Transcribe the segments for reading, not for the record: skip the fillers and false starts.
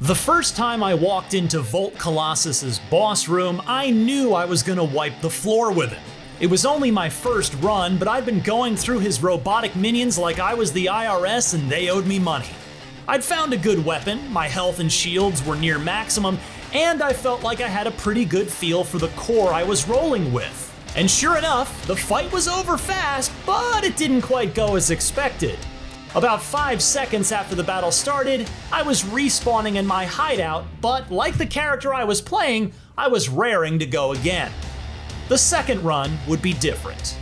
The first time I walked into Volt Colossus's boss room, I knew I was gonna wipe the floor with him. It was only my first run, but I'd been going through his robotic minions like I was the IRS and they owed me money. I'd found a good weapon, my health and shields were near maximum, and I felt like I had a pretty good feel for the core I was rolling with. And sure enough, the fight was over fast, but it didn't quite go as expected. About 5 seconds after the battle started, I was respawning in my hideout, but like the character I was playing, I was raring to go again. The second run would be different.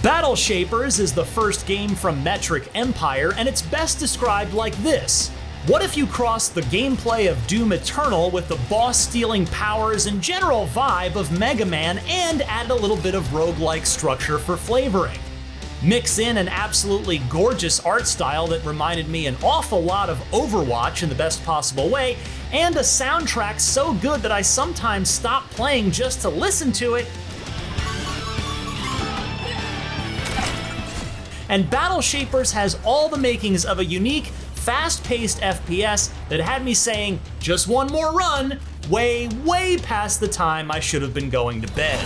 Battle Shapers is the first game from Metric Empire, and it's best described like this. What if you crossed the gameplay of Doom Eternal with the boss-stealing powers and general vibe of Mega Man and add a little bit of roguelike structure for flavoring? Mix in an absolutely gorgeous art style that reminded me an awful lot of Overwatch in the best possible way, and a soundtrack so good that I sometimes stop playing just to listen to it. And Battle Shapers has all the makings of a unique, fast-paced FPS that had me saying, just one more run, way past the time I should have been going to bed.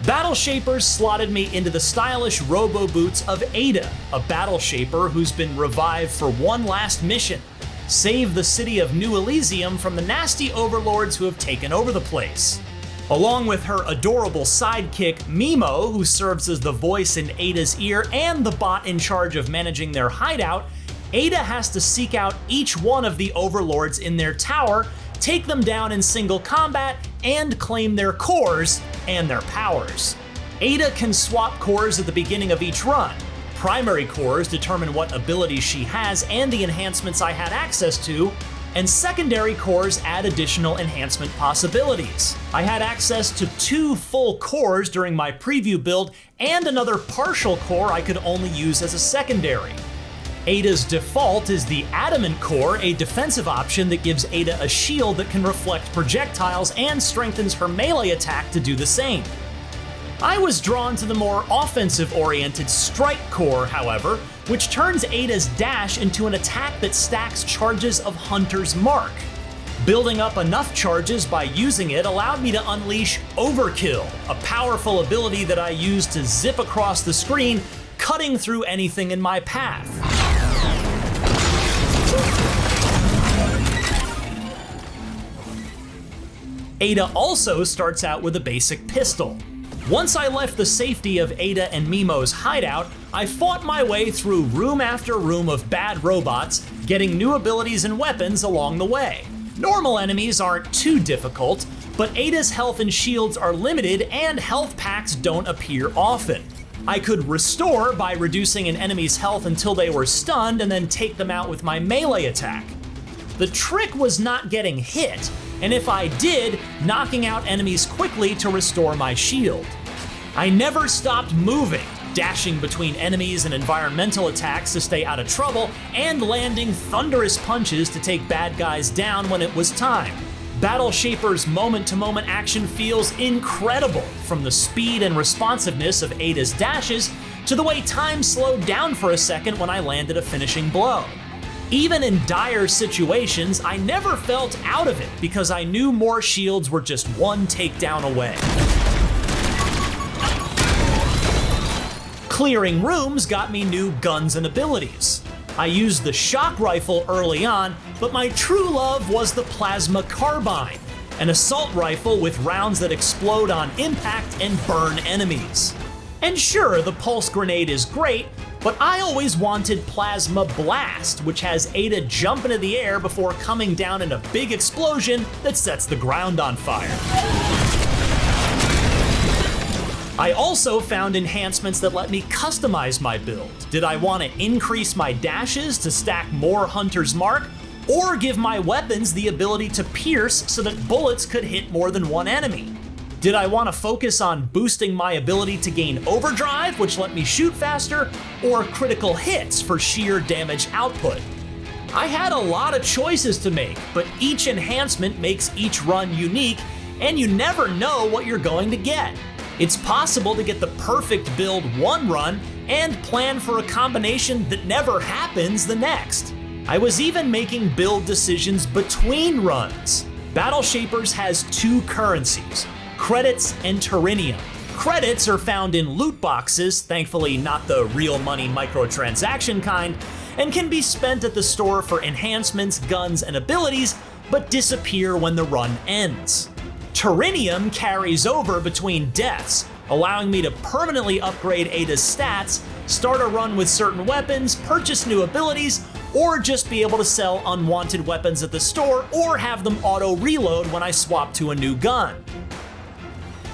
Battle Shapers slotted me into the stylish robo boots of Ada, a Battle Shaper who's been revived for one last mission: save the city of New Elysium from the nasty overlords who have taken over the place. Along with her adorable sidekick, Mimo, who serves as the voice in Ada's ear and the bot in charge of managing their hideout, Ada has to seek out each one of the overlords in their tower, take them down in single combat, and claim their cores and their powers. Ada can swap cores at the beginning of each run. Primary cores determine what abilities she has and the enhancements I had access to, and secondary cores add additional enhancement possibilities. I had access to 2 full cores during my preview build and another partial core I could only use as a secondary. Ada's default is the Adamant Core, a defensive option that gives Ada a shield that can reflect projectiles and strengthens her melee attack to do the same. I was drawn to the more offensive-oriented Strike Core, however, which turns Ada's dash into an attack that stacks charges of Hunter's Mark. Building up enough charges by using it allowed me to unleash Overkill, a powerful ability that I used to zip across the screen, cutting through anything in my path. Ada also starts out with a basic pistol. Once I left the safety of Ada and Mimo's hideout, I fought my way through room after room of bad robots, getting new abilities and weapons along the way. Normal enemies aren't too difficult, but Ada's health and shields are limited and health packs don't appear often. I could restore by reducing an enemy's health until they were stunned and then take them out with my melee attack. The trick was not getting hit, and if I did, knocking out enemies quickly to restore my shield. I never stopped moving, dashing between enemies and environmental attacks to stay out of trouble, and landing thunderous punches to take bad guys down when it was time. Battle Shaper's moment-to-moment action feels incredible, from the speed and responsiveness of Ada's dashes to the way time slowed down for a second when I landed a finishing blow. Even in dire situations, I never felt out of it because I knew more shields were just one takedown away. Clearing rooms got me new guns and abilities. I used the shock rifle early on, but my true love was the plasma carbine, an assault rifle with rounds that explode on impact and burn enemies. And sure, the pulse grenade is great, but I always wanted Plasma Blast, which has Ada jump into the air before coming down in a big explosion that sets the ground on fire. I also found enhancements that let me customize my build. Did I want to increase my dashes to stack more Hunter's Mark, or give my weapons the ability to pierce so that bullets could hit more than one enemy? Did I want to focus on boosting my ability to gain overdrive, which let me shoot faster, or critical hits for sheer damage output? I had a lot of choices to make, but each enhancement makes each run unique, and you never know what you're going to get. It's possible to get the perfect build one run and plan for a combination that never happens the next. I was even making build decisions between runs. Battle Shapers has two currencies, credits and Terinium. Credits are found in loot boxes, thankfully not the real money microtransaction kind, and can be spent at the store for enhancements, guns, and abilities, but disappear when the run ends. Terinium carries over between deaths, allowing me to permanently upgrade Ada's stats, start a run with certain weapons, purchase new abilities, or just be able to sell unwanted weapons at the store or have them auto-reload when I swap to a new gun.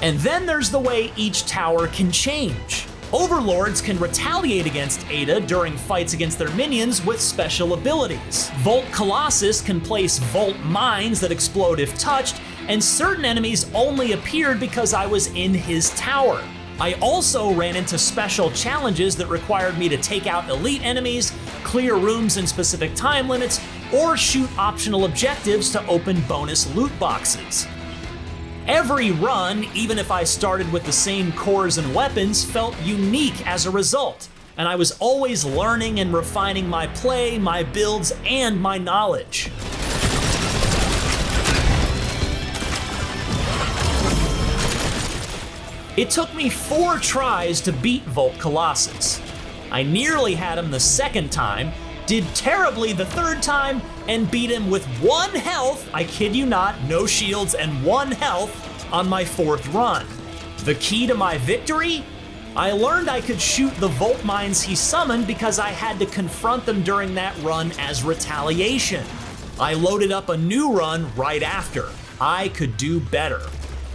And then there's the way each tower can change. Overlords can retaliate against Ada during fights against their minions with special abilities. Volt Colossus can place Volt Mines that explode if touched, and certain enemies only appeared because I was in his tower. I also ran into special challenges that required me to take out elite enemies, clear rooms in specific time limits, or shoot optional objectives to open bonus loot boxes. Every run, even if I started with the same cores and weapons, felt unique as a result, and I was always learning and refining my play, my builds, and my knowledge. It took me 4 tries to beat Volt Colossus. I nearly had him the second time, did terribly the third time, and beat him with 1 health, I kid you not, no shields and 1 health, on my 4th run. The key to my victory? I learned I could shoot the Volt Mines he summoned because I had to confront them during that run as retaliation. I loaded up a new run right after. I could do better.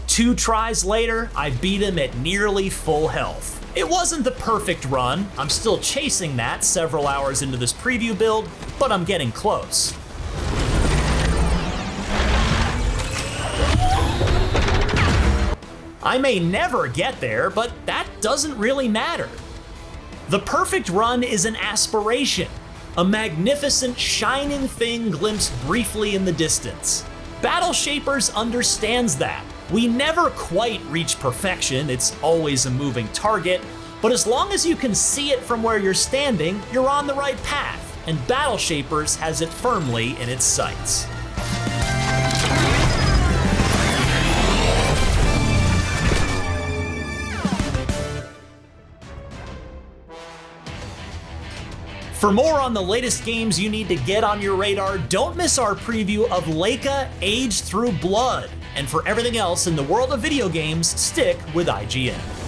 2 tries later, I beat him at nearly full health. It wasn't the perfect run, I'm still chasing that several hours into this preview build, but I'm getting close. I may never get there, but that doesn't really matter. The perfect run is an aspiration, a magnificent shining thing glimpsed briefly in the distance. Battle Shapers understands that. We never quite reach perfection, it's always a moving target, but as long as you can see it from where you're standing, you're on the right path, and Battle Shapers has it firmly in its sights. For more on the latest games you need to get on your radar, don't miss our preview of Leica Age Through Blood. And for everything else in the world of video games, stick with IGN.